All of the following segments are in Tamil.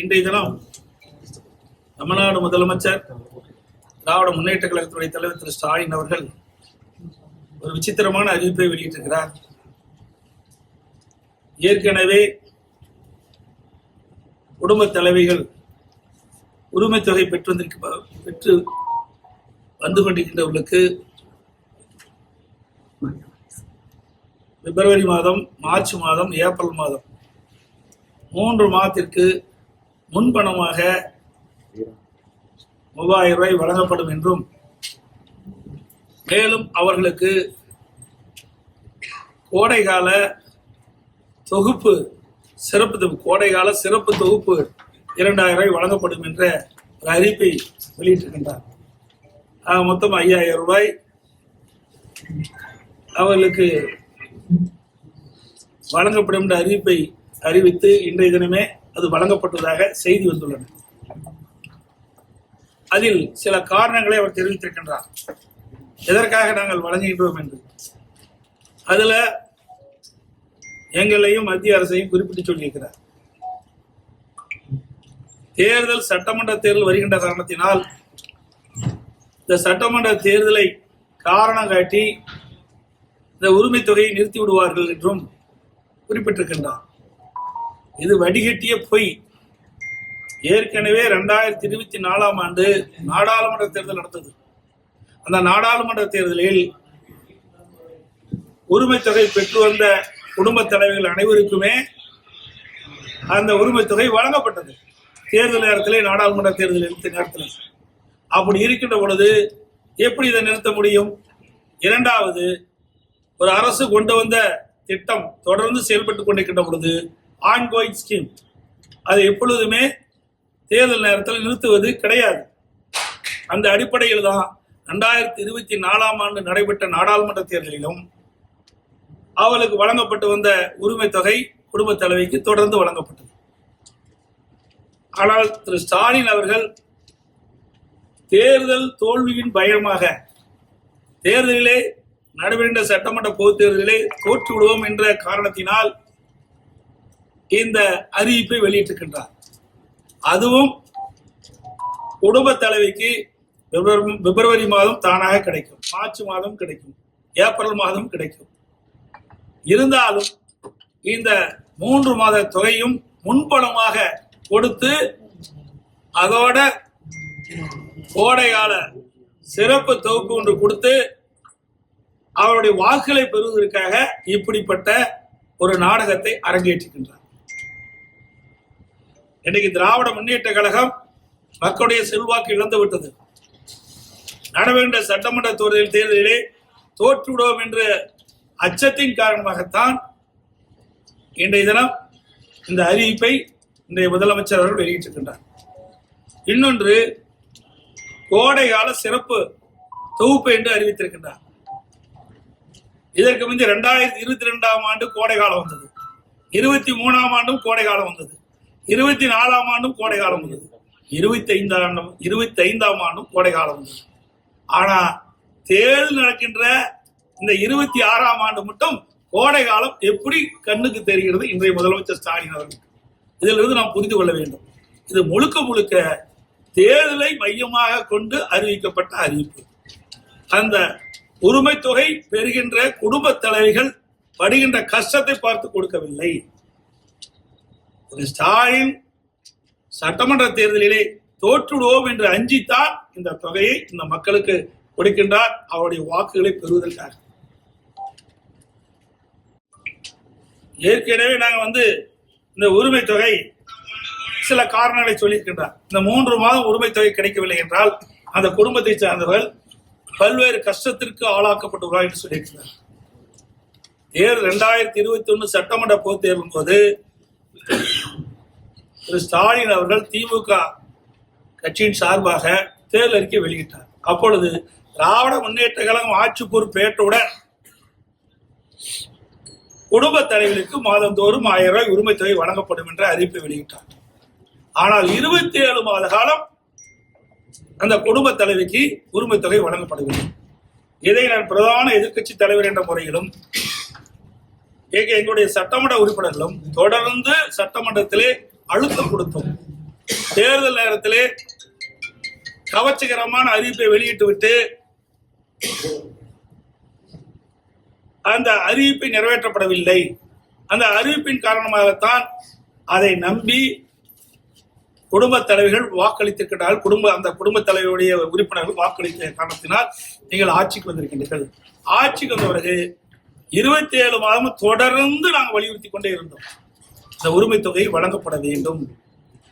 இன்றைய தினம் தமிழ்நாடு முதலமைச்சர் திராவிட முன்னேற்ற கழகத்துடைய தலைவர் திரு ஸ்டாலின் அவர்கள் ஒரு விசித்திரமான அறிவிப்பை வெளியிட்டிருக்கிறார். ஏற்கனவே குடும்ப தலைவிகள் உரிமை தொகை பெற்று வந்து கொண்டிருக்கின்றவர்களுக்கு பிப்ரவரி மாதம், மார்ச் மாதம், ஏப்ரல் மாதம் 3 மாதத்திற்கு முன்பணமாக 3000 ரூபாய் வழங்கப்படும் என்றும், மேலும் அவர்களுக்கு கோடைகால தொகுப்பு கோடைகால சிறப்பு தொகுப்பு 2000 ரூபாய் வழங்கப்படும் என்ற ஒரு அறிவிப்பை வெளியிட்டிருக்கின்றார். மொத்தம் 5000 ரூபாய் அவர்களுக்கு வழங்கப்படும் என்ற அறிவிப்பை அறிவித்து இன்றைய தினமே அது வழங்கப்பட்டதாக செய்தி வந்துள்ளன. அதில் சில காரணங்களை அவர் தெரிவித்திருக்கின்றார், எதற்காக நாங்கள் வழங்குகின்றோம் என்று. அதுல எங்களையும் மத்திய அரசையும் குறிப்பிட்டு சொல்லியிருக்கிறார். தேர்தல் சட்டமன்ற தேர்தல் வருகின்ற காரணத்தினால் இந்த சட்டமன்ற தேர்தலை காரணம் காட்டி இந்த உரிமை தொகையை நிறுத்தி விடுவார்கள் என்றும் குறிப்பிட்டிருக்கின்றார். இது வடிகட்டிய பொய். ஏற்கனவே 2024 ஆண்டு நாடாளுமன்ற தேர்தல் நடந்தது. அந்த நாடாளுமன்ற தேர்தலில் உரிமை தொகை பெற்று வந்த குடும்ப தலைவர்கள் அனைவருக்குமே அந்த உரிமை தொகை வழங்கப்பட்டது. தேர்தல் நேரத்திலே, நாடாளுமன்ற தேர்தல் நேரத்தில். அப்படி இருக்கின்ற பொழுது எப்படி இதை நிறுத்த முடியும்? இரண்டாவது, ஒரு அரசு கொண்டு வந்த திட்டம் தொடர்ந்து செயல்பட்டுக் கொண்டிருக்கின்ற பொழுது ஆன்கோயிங் ஸ்கீம், அதை எப்பொழுதுமே தேர்தல் நேரத்தில் நிறுத்துவது கிடையாது. அந்த அடிப்படையில் தான் 2024 ஆண்டு நடைபெற்ற நாடாளுமன்ற தேர்தலிலும் அவளுக்கு வழங்கப்பட்டு வந்த உரிமை தொகை குடும்ப தலைவிக்கு தொடர்ந்து வழங்கப்பட்டது. ஆனால் திரு ஸ்டாலின் அவர்கள் தேர்தல் தோல்வியின் பயமாக தேர்தலிலே நடைபெறுகின்ற சட்டமன்ற பொதுத் தேர்தலிலே தோற்று விடுவோம் என்ற காரணத்தினால் இந்த அறிவிப்பை வெளியிட்டிருக்கின்றார். அதுவும் குடும்ப தலைவிக்கு பிப்ரவரி மாதம் தானாக கிடைக்கும், மார்ச் மாதம் கிடைக்கும், ஏப்ரல் மாதம் கிடைக்கும். இருந்தாலும் இந்த 3 மாத தொகையும் முன்பணமாக கொடுத்து அதோட கோடைகால சிறப்பு தொகுப்பு ஒன்று கொடுத்து அவருடைய வாக்குகளை பெறுவதற்காக இப்படிப்பட்ட ஒரு நாடகத்தை அரங்கேற்றுகின்றார். இன்னைக்கு திராவிட முன்னேற்ற கழகம் மக்களுடைய செல்வாக்கு இழந்து விட்டது. நடைபெற்ற சட்டமன்ற தேர்தலிலே தோற்றுவிடுவோம் என்ற அச்சத்தின் காரணமாகத்தான் இன்றைய தினம் இந்த அறிவிப்பை இன்றைய முதலமைச்சர் அவர்கள் வெளியிட்டிருக்கின்றார். இன்னொன்று, கோடைகால சிறப்பு தொகுப்பு என்று அறிவித்திருக்கின்றார். இதற்கு முந்தி 2022 ஆண்டு கோடைகாலம் வந்தது, 23 ஆண்டும் கோடைகாலம் வந்தது, 24 ஆண்டும் கோடைகாலம் வந்தது, 25 ஆண்டும் கோடைகாலம் வந்தது. ஆனா தேர்தல் நடக்கின்ற இந்த 26 ஆண்டு மட்டும் கோடைகாலம் எப்படி கண்ணுக்கு தெரிகிறது இன்றைய முதலமைச்சர் ஸ்டாலின் அவர்கள்? இதிலிருந்து நாம் புரிந்து கொள்ள வேண்டும். இது முழுக்க முழுக்க தேர்தலை மையமாக கொண்டு அறிவிக்கப்பட்ட அறிவிப்பு. அந்த உரிமை தொகை பெறுகின்ற குடும்ப தலைவிகள் படுகின்ற கஷ்டத்தை பார்த்து கொடுக்கவில்லை. ஸ்டாலின் சட்டமன்ற தேர்தலிலே தோற்றுவிடுவோம் என்று அஞ்சித்தான் இந்த தொகையை இந்த மக்களுக்கு கொடுக்கின்றார், அவருடைய வாக்குகளை பெறுவதற்காக. ஏற்கனவே நாங்க இந்த உரிமை தொகை சில காரணங்களை சொல்லியிருக்கின்றார். இந்த 3 மாதம் உரிமை தொகை கிடைக்கவில்லை என்றால் அந்த குடும்பத்தை சார்ந்தவர்கள் பல்வேறு கஷ்டத்திற்கு ஆளாக்கப்பட்டுள்ளார் என்று சொல்லியிருக்கிறார். 2021 சட்டமன்ற பொதுத் தேர்தலின் போது திரு ஸ்டாலின் அவர்கள் திமுக கட்சியின் சார்பாக தேர்தல் அறிக்கை வெளியிட்டார். அப்பொழுது திராவிட முன்னேற்ற கழகம் ஆட்சி பொறுப்பேற்றவுடன் குடும்ப தலைவர்களுக்கு மாதந்தோறும் 1000 ரூபாய் உரிமை தொகை வழங்கப்படும் என்ற அறிவிப்பை வெளியிட்டார். ஆனால் 27 மாத காலம் அந்த குடும்ப தலைவிக்கு உரிமை தொகை வழங்கப்படவில்லை. இதை நான் பிரதான எதிர்க்கட்சி தலைவர் என்ற முறையிலும் எங்களுடைய சட்டமன்ற உறுப்பினர்களும் தொடர்ந்து சட்டமன்றத்திலே அழுத்தம் கொடுத்தோம். தேர்தல் நேரத்திலே கவர்ச்சிகரமான அறிவிப்பை வெளியிட்டு விட்டு அந்த அறிவிப்பை நிறைவேற்றப்படவில்லை. அந்த அறிவிப்பின் காரணமாகத்தான் அதை நம்பி குடும்ப தலைவர்கள் வாக்களித்திருக்கிறார்கள். அந்த குடும்ப தலைவருடைய உறுப்பினர்கள் வாக்களித்த காரணத்தினால் நீங்கள் ஆட்சிக்கு வந்திருக்கின்றீர்கள். ஆட்சிக்கு வந்த பிறகு 27 மாதம் தொடர்ந்து நாங்கள் வலியுறுத்தி கொண்டே இருந்தோம். இந்த உரிமை தொகை வழங்கப்பட வேண்டும்,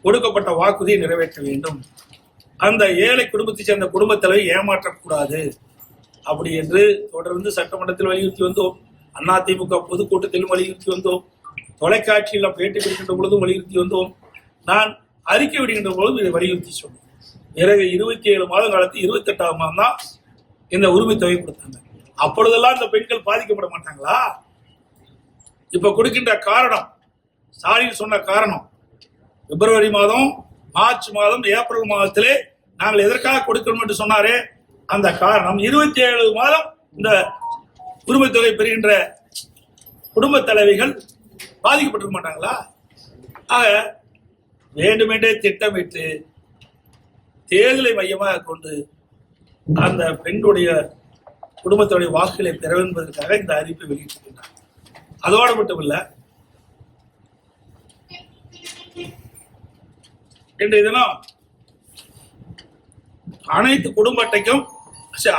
கொடுக்கப்பட்ட வாக்குறுதியை நிறைவேற்ற வேண்டும், அந்த ஏழை குடும்பத்தை சேர்ந்த குடும்ப தலைவை ஏமாற்றக்கூடாது அப்படி என்று தொடர்ந்து சட்டமன்றத்தில் வலியுறுத்தி வந்தோம். அதிமுக பொதுக்கூட்டத்திலும் வலியுறுத்தி வந்தோம். தொலைக்காட்சியில் பேட்டி கொடுக்கின்ற பொழுதும் வலியுறுத்தி வந்தோம். நான் அறிக்கை விடுகின்ற பொழுதும் இதை வலியுறுத்தி சொன்னேன். பிறகு 27 மாதம் காலத்தில் 28ஆம் மாதம் தான் இந்த உரிமை தொகை கொடுத்தாங்க. அப்பொழுதெல்லாம் இந்த பெண்கள் பாதிக்கப்பட மாட்டாங்களா? இப்ப கொடுக்கின்ற காரணம், ஸ்டாலின் சொன்ன காரணம், பிப்ரவரி மாதம், மார்ச் மாதம், ஏப்ரல் மாதத்திலே நாங்கள் எதற்காக கொடுக்கணும் என்று சொன்னாரே, அந்த காரணம் 27 மாதம் இந்த உரிமை தொகை பெறுகின்ற குடும்ப தலைவிகள் பாதிக்கப்பட்டிருக்க மாட்டாங்களா? ஆக வேண்டுமென்றே திட்டமிட்டு தேர்தலை மையமாக கொண்டு அந்த பெண்ணுடைய குடும்பத்துடைய வாக்குகளை பெற என்பதற்காக இந்த அறிவிப்பை வெளியிட்டிருக்கின்றார். அதோடு மட்டுமல்ல, இன்றைய தினம் அனைத்து குடும்ப அட்டைக்கும்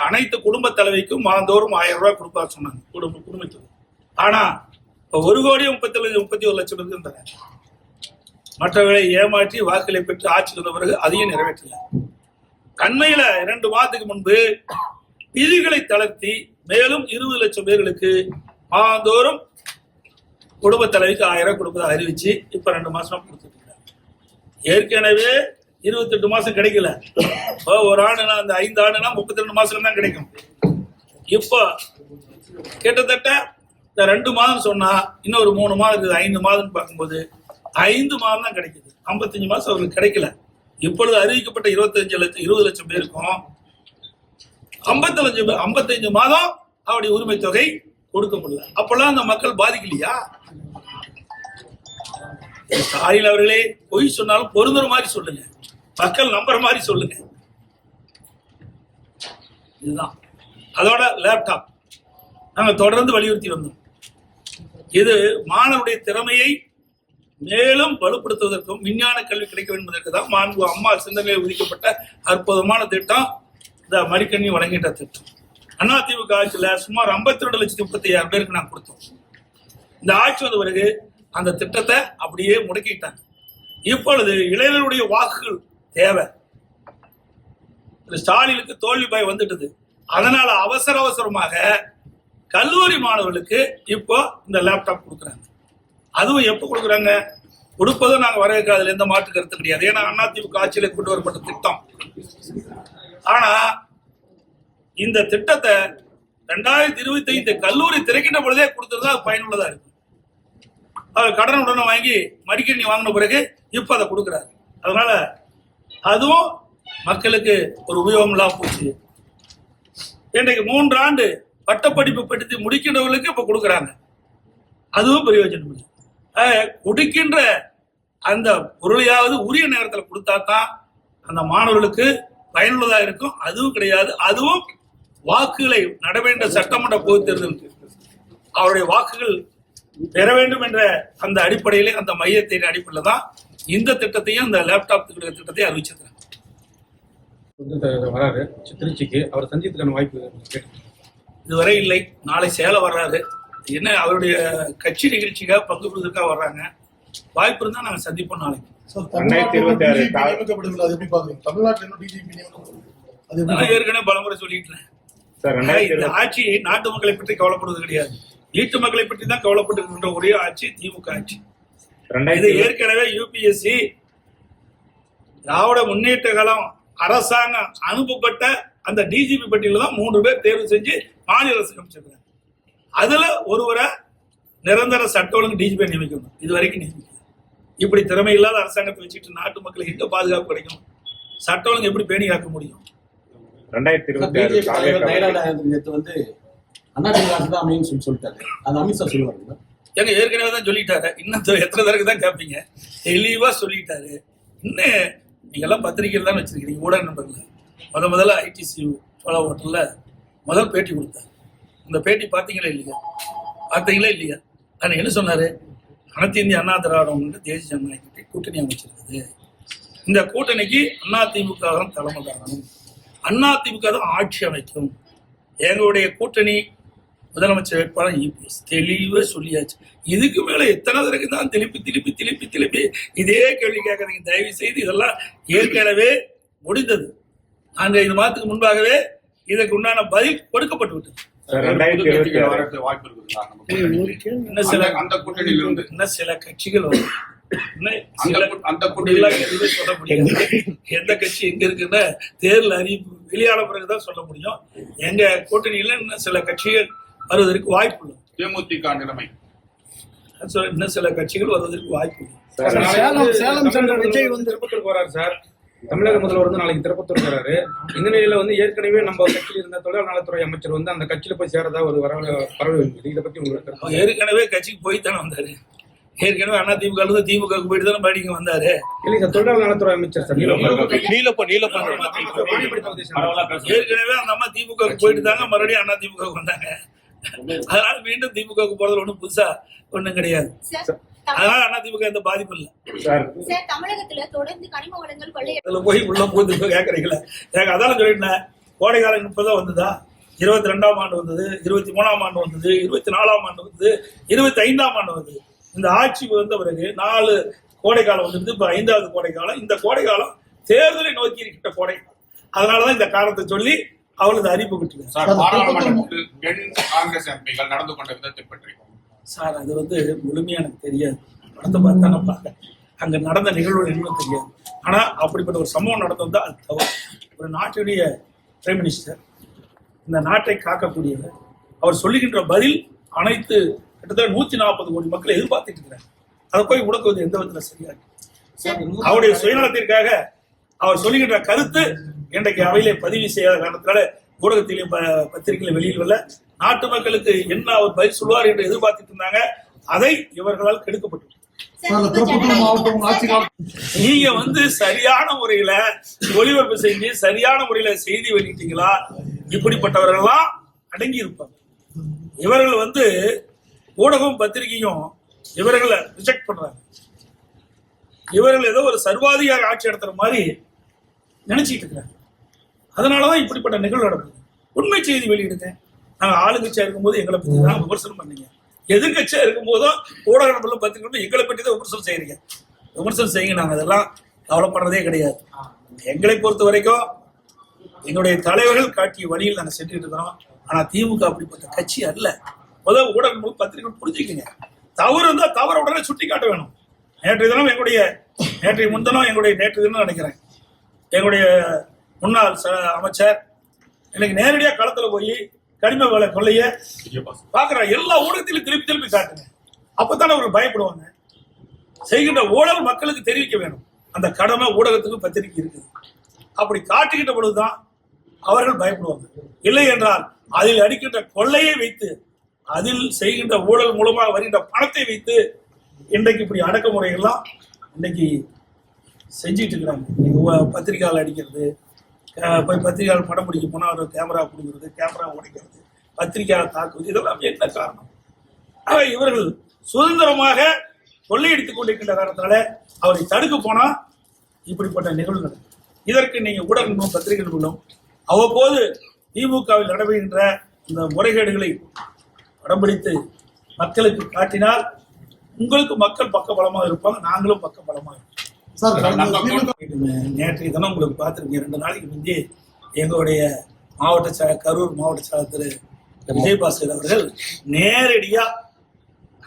அனைத்து குடும்ப தலைவிக்கும் மாதந்தோறும் 1000 ரூபாய் கொடுப்பா சொன்னாங்க குடும்பத்துக்கு. ஆனா 1,31,31,00,000 இருக்கின்றன. மற்றவர்களை ஏமாற்றி வாக்குகளை பெற்று ஆட்சிக்கு வந்த பிறகு அதையும் நிறைவேற்றல. அண்மையில 2 மாதத்துக்கு முன்பு விதிகளை தளர்த்தி மேலும் 20 லட்சம் பேர்களுக்கு மாதந்தோறும் குடும்ப தலைவிக்கு 1000 ரூபாய் கொடுப்பதை அறிவிச்சு இப்ப 2 மாசம் கொடுத்துட்டு இருக்காங்க. ஏற்கனவே 28 மாசம் கிடைக்கல. ஒரு ஆண்டுனா அந்த 5 ஆண்டுனா 32 மாசம் தான் கிடைக்கும். இப்போ கிட்டத்தட்ட இந்த 2 மாதம் சொன்னா இன்னொரு 3 மாதம் இருக்குது. 5 மாதம் பார்க்கும்போது 5 மாதம் தான் கிடைக்குது. 55 மாசம் அவங்களுக்கு கிடைக்கல. இப்பொழுது அறிவிக்கப்பட்ட 20 லட்சம் பேருக்கும் 55 மாதம் அவருடைய உரிமை தொகை கொடுக்க முடியல. அப்பெல்லாம் அந்த மக்கள் பாதிக்கலையா? ஸ்டாலின் அவர்களே பொய் சொன்னாலும் பொருந்துற மாதிரி சொல்லுங்க, மக்கள் நம்புற மாதிரி சொல்லுங்க. இதுதான். அதோட லேப்டாப் நாங்க தொடர்ந்து வலியுறுத்தி வந்தோம். இது மாணவருடைய திறமையை மேலும் வலுப்படுத்துவதற்கும் விஞ்ஞான கல்வி கிடைக்க வேண்டும் என்பதற்கு தான் மாண்பு அம்மா சிந்தனையில் ஒதுக்கப்பட்ட அற்புதமான திட்டம் இந்த மடிக்கணினி வழங்கிட்ட திட்டம். அதிமுக ஆட்சியில் சுமார் 52,36,000 பேருக்கு நான் கொடுத்தோம். இந்த ஆட்சி வந்த பிறகு அந்த திட்டத்தை அப்படியே முடக்கிட்டாங்க. இப்பொழுது இளைஞருடைய வாக்குகள் தேவை. ஸ்டாலினுக்கு தோல்வி பயம் வந்துட்டது. அதனால அவசரமாக கல்லூரி மாணவர்களுக்கு இப்போ இந்த லேப்டாப் கொடுக்குறாங்க. அதுவும் எப்ப கொடுக்குறாங்க? கொடுப்பதும் நாங்க வரவேற்க அதுல எந்த மாற்று கருத்து கிடையாது. ஏன்னா அதிமுக ஆட்சியில கொண்டு வரப்பட்ட திட்டம். ஆனா இந்த திட்டத்தை 2025 கல்லூரி திறக்கின்ற பொழுதே கொடுத்துருந்தா அது பயனுள்ளதா இருக்கும். அவர் கடன் உடனே வாங்கி மடிக்கணினி வாங்கின பிறகு இப்ப அதை கொடுக்குறாரு. அதனால அதுவும் மக்களுக்கு ஒரு உபயோகம் இல்லாம போச்சு. இன்றைக்கு 3 ஆண்டு பட்டப்படிப்பு படித்து முடிக்கின்றவர்களுக்கு இப்ப கொடுக்குறாங்க. அதுவும் பிரயோஜனம் இல்லை. கொடுக்கின்ற அந்த பொருளையாவது உரிய நேரத்தில் கொடுத்தா தான் அந்த மாணவர்களுக்கு பயனுள்ளதா இருக்கும். அதுவும் கிடையாது. அதுவும் வாக்குகளை நடைபெற்ற சட்டமன்ற பொது தேர்தலுக்கு அவருடைய வாக்குகள் பெற வேண்டும் என்ற அந்த அடிப்படையிலே, அந்த மையத்தின் அடிப்படையில் தான் இந்த திட்டத்தையும் இந்த லேப்டாப் திட்டத்தை அறிவிச்சிருக்கிறாங்க. வராரு திருச்சிக்கு, அவர் சந்தித்துக்கான வாய்ப்பு இதுவரை இல்லை. நாளை சேலம் வர்றாரு. என்ன அவருடைய கட்சி நிகழ்ச்சிக்காக பங்கு பெறுவதற்காக வர்றாங்க. வாய்ப்பு இருந்தா நாங்க சந்திப்போம் நாளைக்கு. ஏற்கனவே பலமுறை சொல்லிட்டேன். இந்த ஆட்சி நாட்டு மக்களை பற்றி கவலைப்படுவது கிடையாது, வீட்டு மக்களை பற்றி தான் கவலைப்பட்டு ஒரே ஆட்சி திமுக ஆட்சி. இது ஏற்கனவே யூபிஎஸ்சி திராவிட முன்னேற்ற காலம் அரசாங்கம் அனுப்பப்பட்ட அந்த டிஜிபி பட்டியல தான் 3 பேர் தேர்வு செஞ்சு மாநில அரசு அமைச்சிருக்காங்க. அதுல ஒருவரை நிரந்தர சட்ட ஒழுங்கு டிஜிபி நியமிக்கணும். இது வரைக்கும் நியமிக்கணும். இப்படி திறமை இல்லாத அரசாங்கத்தை வச்சுட்டு நாட்டு மக்களுக்கு எங்க பாதுகாப்பு கிடைக்கும்? சட்ட ஒழுங்கு எப்படி பேணி காக்க முடியும்? 2026 சொல்லிட்டாரு. அது அமித்ஷா சொல்லுவாங்க. எங்க ஏற்கனவே தான் சொல்லிட்டாரு. இன்னும் எத்தனை தடவை தான் கேட்பீங்க? தெளிவா சொல்லிட்டாரு. இன்னும் நீங்க எல்லாம் பத்திரிகையில் தான் வச்சிருக்கீங்க, ஊடக நண்பர்கள். முதல்ல ஐடிசி சோழா ஹோட்டல்ல முதல் பேட்டி கொடுத்தார். இந்த பேட்டி பார்த்தீங்களா இல்லையா? பார்த்தீங்களா இல்லையா? ஆனால் என்ன சொன்னாரு? அனைத்து இந்திய அண்ணா திராவிடம் தேசிய ஜனநாயக கூட்டணி அமைச்சிருக்குது. இந்த கூட்டணிக்கு அதிமுக தான் தலைமை தாரணும், அதிமுக தான் ஆட்சி அமைக்கும். எங்களுடைய கூட்டணி முதலமைச்சர் வேட்பாளர் இபிஎஸ் தெளிவாக சொல்லியாச்சு. இதுக்கு மேல எத்தனை தடவை தான் திருப்பி இதே கேள்வி கேட்கறீங்க? தயவு செய்து இதெல்லாம் ஏற்கனவே முடிந்தது. 4-5 மாதத்துக்கு முன்பாகவே இதற்கு உண்டான பதில் கொடுக்கப்பட்டு விட்டது. இன்னும் சில கட்சிகள் வரும். சொல்ல முடியாது எந்த கட்சி எங்க இருக்குன்னு தேர்தல் அறிவிப்பு வெளியான பிறகுதான் சொல்ல முடியும். எங்க கூட்டணியில இன்னும் சில கட்சிகள் வருவதற்கு வாய்ப்பு உள்ளது. தேமுதிக நிலைமை இன்னும் சில கட்சிகள் வருவதற்கு வாய்ப்பு உள்ளது. சேலம் சென்ற விஜய் வந்து திருப்பத்தூர் போறாரு சார். தமிழக முதல்வர் வந்து நாளைக்கு திருப்பத்தூர் போறாரு. இந்த நிலையில வந்து ஏற்கனவே நம்ம கட்சியில் இருந்த தொழில் நலத்துறை அமைச்சர் வந்து அந்த கட்சியில போய் சேரதா ஒரு பரவல் இருக்குது. இதை பத்தி உங்களுக்கு ஏற்கனவே கட்சிக்கு போய்த்தானே வந்தாரு. ஏற்கனவே அதிமுக இருந்து திமுக போயிட்டு தானே பாடிங்க வந்தாரு. இல்லைங்க, தொழில் நலத்துறை அமைச்சர் சார் ஏற்கனவே அந்த அம்மா திமுக போயிட்டு தாங்க மறுபடியும் அதிமுக வந்தாங்க. அதனால மீண்டும் திமுக போறதுல ஒண்ணும் புதுசா ஒண்ணும் கிடையாது. அதனால அதிமுக எந்த பாதிப்பு இல்லை. தமிழகத்துல தொடர்ந்து கனிம வளங்கள் கொள்ளை போய் உள்ள போது கேட்கறீங்களா? எனக்கு அதால சொல்லிட்டேன். கோடை காலம் இப்பதான் வந்ததா? 22ஆம் ஆண்டு வந்தது, 23ஆம் ஆண்டு வந்தது, 24ஆம் ஆண்டு வந்தது, 25ஆம் ஆண்டு வந்தது. இந்த ஆட்சி வந்த பிறகு 4 கோடை காலம் வந்து இப்ப 5வது கோடை காலம். இந்த கோடை காலம் தேர்தலை நோக்கி இருக்கின்ற கோடை. அதனாலதான் இந்த காலத்தை சொல்லி அவளது அறிவிப்பு விட்டுருக்காங்க. பாராளுமன்றத்தில் பெண் காங்கிரஸ் எம்பிகள் நடந்து கொண்ட விதத்தை பற்றி சார் அது வந்து முழுமையா எனக்கு தெரியாது. படத்தை பார்த்தா நான் பார்க்க அங்க நடந்த நிகழ்வு என்னன்னு தெரியாது. ஆனா அப்படிப்பட்ட ஒரு சம்பவம் நடந்தது அது தவறு. ஒரு நாட்டுடைய பிரைம் மினிஸ்டர், இந்த நாட்டை காக்கக்கூடியவர், அவர் சொல்லுகின்ற பதில் அனைத்து கிட்டத்தட்ட 140 கோடி மக்களை எதிர்பார்த்துட்டு இருக்கிறார். அதை போய் முடக்குவது எந்த விதத்துல சரியாது. அவருடைய சுயநலத்திற்காக அவர் சொல்லுகின்ற கருத்து இன்றைக்கு அவையிலே பதிவு செய்யாத காரணத்தினால ஊடகத்திலையும் பத்திரிகையிலும் வெளியில் வரல. நாட்டு மக்களுக்கு என்ன அவர் பதில் சொல்வார் என்று எதிர்பார்த்துட்டு இருந்தாங்க. அதை இவர்களால் கெடுக்கப்பட்டு நீங்க வந்து சரியான முறையில ஒளிபரப்பு செஞ்சு சரியான முறையில செய்தி வெளியிட்டீங்களா? இப்படிப்பட்டவர்கள்லாம் அடங்கி இருப்பாங்க. இவர்கள் வந்து ஊடகம் பத்திரிகையும் இவர்களை ரிஜெக்ட் பண்றாங்க. இவர்கள் ஏதோ ஒரு சர்வாதிகார ஆட்சி நடத்துற மாதிரி நினைச்சிட்டு இருக்கிறாங்க. அதனாலதான் இப்படிப்பட்ட நிகழ்வு நடக்குது. உண்மை செய்தி வெளியிடுங்க. நாங்க ஆளுங்கட்சியா இருக்கும்போது எங்களை பத்தி தான் விமர்சனம் பண்ணீங்க. எதிர்கட்சியா இருக்கும் போதும் ஊடக நண்பர்களும் பத்திரிகை எங்களை பற்றி தான் விமர்சனம் செய்யறீங்க. விமர்சனம் செய்யுங்க. நாங்க அதெல்லாம் கவலைப்படுறதே கிடையாது. எங்களை பொறுத்த வரைக்கும் எங்களுடைய தலைவர்கள் காட்டிய வழியில் நாங்க சென்றுட்டு இருக்கிறோம். ஆனா திமுக அப்படிப்பட்ட கட்சி அல்ல. முதல் ஊடக பத்திரிகை புரிஞ்சுக்கங்க. தவறு இருந்தா தவற உடனே சுட்டி காட்ட வேணும். நேற்றைய தினம் நேற்றைய முன்தினம் நேற்று தினம் நினைக்கிறேன் எங்களுடைய முன்னாள் அமைச்சர் எனக்கு நேரடியா களத்துல போய் கனிம வள கொள்ளைய பாக்குற எல்லா ஊடகத்திலும் திருப்பி காட்டுங்க. அப்பதானே அவர்கள் பயப்படுவாங்க. செய்கின்ற ஊழல் மக்களுக்கு தெரிவிக்க வேணும். அந்த கடமை ஊடகத்துக்கு பத்திரிகை இருக்குது. அப்படி காட்டுகின்ற பொழுதுதான் அவர்கள் பயப்படுவாங்க. இல்லை என்றால் அதில் அடிக்கின்ற கொள்ளையை வைத்து அதில் செய்கின்ற ஊழல் மூலமாக வருகின்ற பணத்தை வைத்து இன்றைக்கு இப்படி அடக்குமுறைகள்லாம் இன்னைக்கு செஞ்சிட்டு இருக்கிறாங்க. பத்திரிகையாளர் அடிக்கிறது, போய் பத்திரிகையாளர் படம் பிடிக்க போனா ஒரு கேமரா பிடிக்கிறது, கேமரா உடைக்கிறது, பத்திரிகையாளர் தாக்குவது, இதெல்லாம் என்ன காரணம்? ஆக இவர்கள் சுதந்திரமாக கொள்ளையடித்துக் கொண்டிருக்கின்ற காரணத்தினால அவரை தடுக்க போனா இப்படிப்பட்ட நிகழ்வு நடக்கும். இதற்கு நீங்க ஊடகங்களும் பத்திரிகைகளும் அவ்வப்போது திமுகவில் நடைபெறுகின்ற இந்த முறைகேடுகளை படம் பிடித்து மக்களுக்கு காட்டினால் உங்களுக்கு மக்கள் பக்கபலமாக இருப்பாங்க. நாங்களும் பக்கபலமாக இருப்போம். நேற்றைய தினம் உங்களுக்கு பார்த்துருக்கீங்க. 2 நாளைக்கு முந்தைய எங்களுடைய கரூர் மாவட்ட செயலர் விஜயபாஸ்கர் அவர்கள் நேரடியா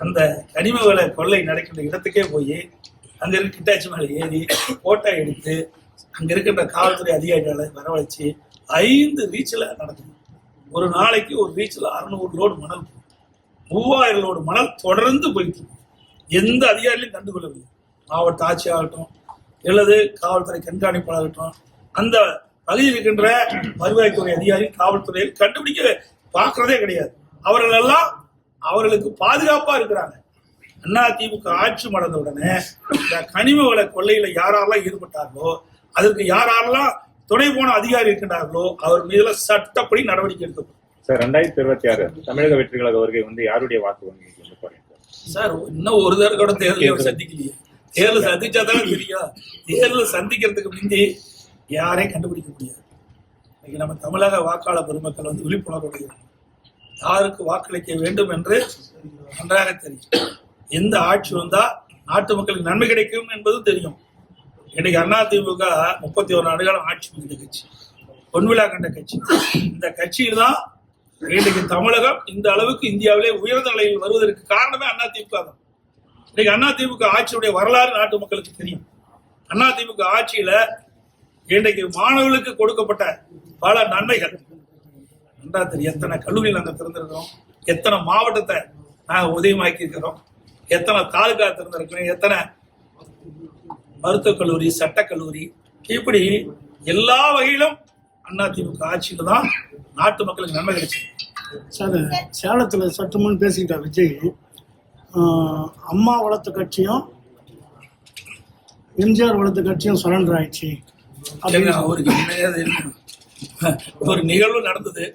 அந்த கனிம வள கொள்ளை நடக்கின்ற இடத்துக்கே போய் அங்க இருக்க கிட்டாச்சி மேலே ஏறி போட்டோ எடுத்து அங்க இருக்கின்ற காவல்துறை அதிகாரிகளை வரவழைச்சு 5 ரீச்சில் நடக்குது. ஒரு நாளைக்கு ஒரு ரீச்சில் 600 லோடு மணல், 3000 லோடு மணல் தொடர்ந்து போயிட்டு எந்த அதிகாரிகளையும் கண்டுகொள்ளவில்லை. மாவட்ட ஆட்சியாகட்டும் அல்லது காவல்துறை கண்காணிப்பாளராகட்டும் அந்த பகுதியில் இருக்கின்ற வருவாய்த்துறை அதிகாரி காவல்துறையில் கண்டுபிடிக்க பார்க்கறதே கிடையாது. அவர்கள் எல்லாம் அவர்களுக்கு பாதுகாப்பா இருக்கிறாங்க. அதிமுக ஆட்சி மடந்த உடனே இந்த கனிம வள கொள்ளையில யாரெல்லாம் ஈடுபட்டார்களோ அதற்கு யாரெல்லாம் துணை போன அதிகாரி இருக்கின்றார்களோ அவர் மீதுல சட்டப்படி நடவடிக்கை எடுக்கப்படும். சார் 2026 தமிழக வெற்றி கழக வருகை வந்து யாருடைய வாக்கு வங்கி வந்து குறையும் சார்? இன்னும் ஒரு தடவை கூட தேர்தலை சந்திக்கலையே. தேர்தல் சந்திச்சா தானே தெரியும். தேர்தல் சந்திக்கிறதுக்கு முந்தி யாரையும் கண்டுபிடிக்க முடியாது. இன்னைக்கு நம்ம தமிழக வாக்காளர் பெருமக்கள் வந்து விழிப்புணர்வுடைய யாருக்கு வாக்களிக்க வேண்டும் என்று நன்றாக தெரியும். எந்த ஆட்சி வந்தா நாட்டு மக்களுக்கு நன்மை கிடைக்கும் என்பதும் தெரியும். இன்னைக்கு அதிமுக 31 ஆண்டுகாலம் ஆட்சி புரிந்த கட்சி, பொன்விழா கண்ட கட்சி. இந்த கட்சியில் தான் இன்னைக்கு தமிழகம் இந்த அளவுக்கு இந்தியாவிலே உயர்ந்த நிலையில் வருவதற்கு காரணமே அதிமுக தான். இன்னைக்கு அதிமுக ஆட்சியுடைய வரலாறு நாட்டு மக்களுக்கு தெரியும். அதிமுக ஆட்சியில இன்றைக்கு மாணவர்களுக்கு கொடுக்கப்பட்ட பல நன்மைகள் நன்றா தெரியும். எத்தனை கல்லூரி நாங்கள் திறந்திருக்கிறோம், எத்தனை மாவட்டத்தை நாங்கள் உதயமாக்கி இருக்கிறோம், எத்தனை தாலுகா திறந்திருக்கிறோம், எத்தனை மருத்துவக் கல்லூரி, சட்டக்கல்லூரி, இப்படி எல்லா வகையிலும் அதிமுக ஆட்சியில தான் நாட்டு மக்களுக்கு நன்மை கிடைச்சது. சார், சேலத்தில் சட்டமன்னு பேசிக்கிட்டார் விஜய். அம்மா வளர்த்த கட்சியும் எம்ஜிஆர் வளர்த்த கட்சியும் சரண்டர் ஆயிடுச்சு. அவருக்கு ஒரு நிகழ்வு நடந்தது,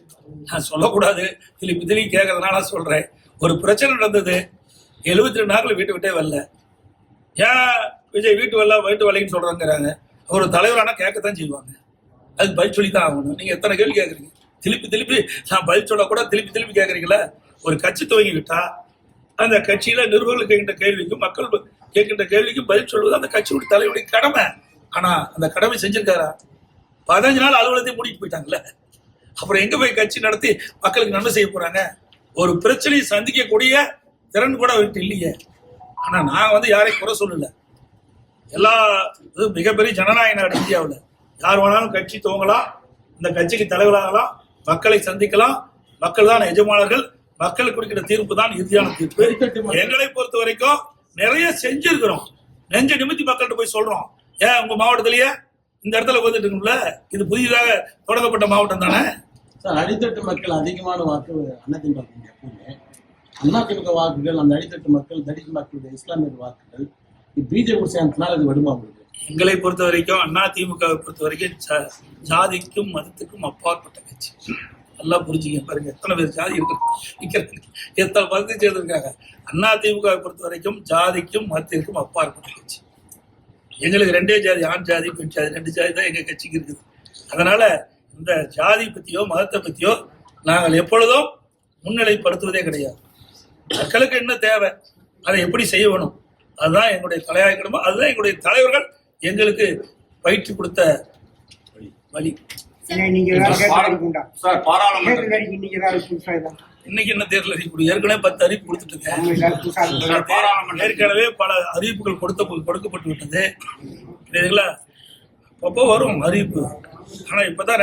நான் சொல்லக்கூடாது, திருப்பி கேட்கறதுனால சொல்றேன். ஒரு பிரச்சனை நடந்தது, 72 நாட்கள் வீட்டு விட்டே வரல. ஏன் விஜய் வீட்டு வரலைன்னு சொல்றாங்கிறாங்க. ஒரு தலைவரானா கேட்கத்தான் செய்வாங்க, அதுக்கு பதில் சொல்லி தான் ஆகணும். நீங்க எத்தனை கேள்வி கேட்குறீங்க? திருப்பி நான் பதில் சொல்ல கூட திருப்பி கேட்குறீங்களா? ஒரு கட்சி துவங்கி விட்டா அந்த கட்சியில நிருபர்கள் கேட்கின்ற கேள்விக்கும் மக்கள் கேட்கின்ற கேள்விக்கும் பதில் சொல்வது அந்த கட்சியுடைய தலைவருடைய கடமை. ஆனா அந்த கடமை செஞ்சிருக்காரா? 15 நாள் அலுவலகத்தை மூடிட்டு போயிட்டாங்கல்ல. அப்புறம் எங்க போய் கட்சி நடத்தி மக்களுக்கு நன்மை செய்ய போறாங்க? ஒரு பிரச்சனையை சந்திக்கக்கூடிய திறன் கூட அவர்கிட்ட இல்லையே. ஆனா நான் வந்து யாரையும் குறை சொல்லல. எல்லா மிகப்பெரிய ஜனநாயக நாடு இந்தியாவில், யார் வேணாலும் கட்சி துவங்கலாம், இந்த கட்சிக்கு தலைவராகலாம், மக்களை சந்திக்கலாம். மக்கள் தான் எஜமானர்கள், மக்கள் கொடுக்கிற தீர்ப்பு தான் இறுதியான தீர்ப்பு. எங்களை பொறுத்த வரைக்கும் நிறைய செஞ்சிருக்கிறோம். நெஞ்ச நிமித்தி மக்கள்கிட்ட போய் சொல்றோம். ஏன் உங்க மாவட்டத்திலேயே இந்த இடத்துல வந்துட்டு இருக்கும்ல, இது புதிதாக தொடங்கப்பட்ட மாவட்டம் தானே சார். அடித்தட்டு மக்கள் அதிகமான வாக்கு அதிமுக. எப்பவுமே அதிமுக வாக்குகள், அந்த அடித்தட்டு மக்கள், தலித் மக்களுடைய இஸ்லாமிய வாக்குகள் பிஜேபி சேர்ந்தனால அது வருமா உங்களுக்கு? எங்களை பொறுத்த வரைக்கும் அதிமுகவை பொறுத்த வரைக்கும் ஜாதிக்கும் மதத்துக்கும் அப்பாற்பட்ட கட்சி. நல்லா புரிஞ்சுக்க பாருங்க, எத்தனை பேர் ஜாதி இருக்கிறாங்க, எத்தனை மதத்தை சேர்ந்திருக்காங்க. அதிமுகவை பொறுத்த வரைக்கும் ஜாதிக்கும் மதத்திற்கும் அப்பாற்பட்ட கட்சி. எங்களுக்கு 2 ஜாதி, ஆண் ஜாதி, பெண் ஜாதி, 2 ஜாதி தான் எங்க கட்சிக்கு இருக்குது. அதனால இந்த ஜாதி பத்தியோ மதத்தை பத்தியோ நாங்கள் எப்பொழுதும் முன்னிலைப்படுத்துவதே கிடையாது. மக்களுக்கு என்ன தேவை, அதை எப்படி செய்ய வேணும், அதுதான் எங்களுடைய தலையாயக்கணுமோ, அதுதான் எங்களுடைய தலைவர்கள் எங்களுக்கு பயிற்சி கொடுத்த வழி. இன்னைக்கு என்ன தேர்தல் அறிவிப்பு? ஏற்கனவே 10 அறிவிப்பு கொடுத்துட்டு இருக்கேன். ஏற்கனவே பல அறிவிப்புகள் கொடுக்கப்பட்டு விட்டது. அப்போ வரும் அறிவிப்பு. ஆனா இப்பதான்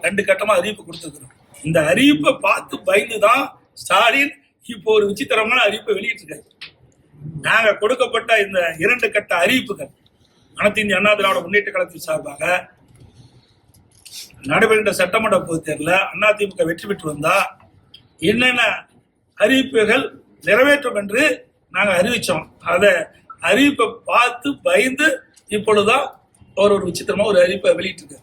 ரெண்டு கட்டமா அறிவிப்பு கொடுத்துருக்கிறோம். இந்த அறிவிப்பை பார்த்து பயந்துதான் ஸ்டாலின் இப்போ ஒரு விசித்திரமான அறிவிப்பை வெளியிட்டிருக்காரு. நாங்க கொடுக்கப்பட்ட இந்த 2 கட்ட அறிவிப்புகள் அனைத்து இந்திய அண்ணா திராவிட முன்னேற்ற கழகத்தின் சார்பாக நடைபெறுகின்ற சட்டமன்ற பொதுத் தேர்தலில் அதிமுக வெற்றி பெற்று வந்தா என்னென்ன அறிவிப்புகள் நிறைவேற்றும் என்று நாங்கள் அறிவிச்சோம். அதை அறிவிப்பை பார்த்து பயந்து இப்பொழுதுதான் ஒரு விசித்திரமா ஒரு அறிவிப்பை வெளியிட்டிருக்காரு.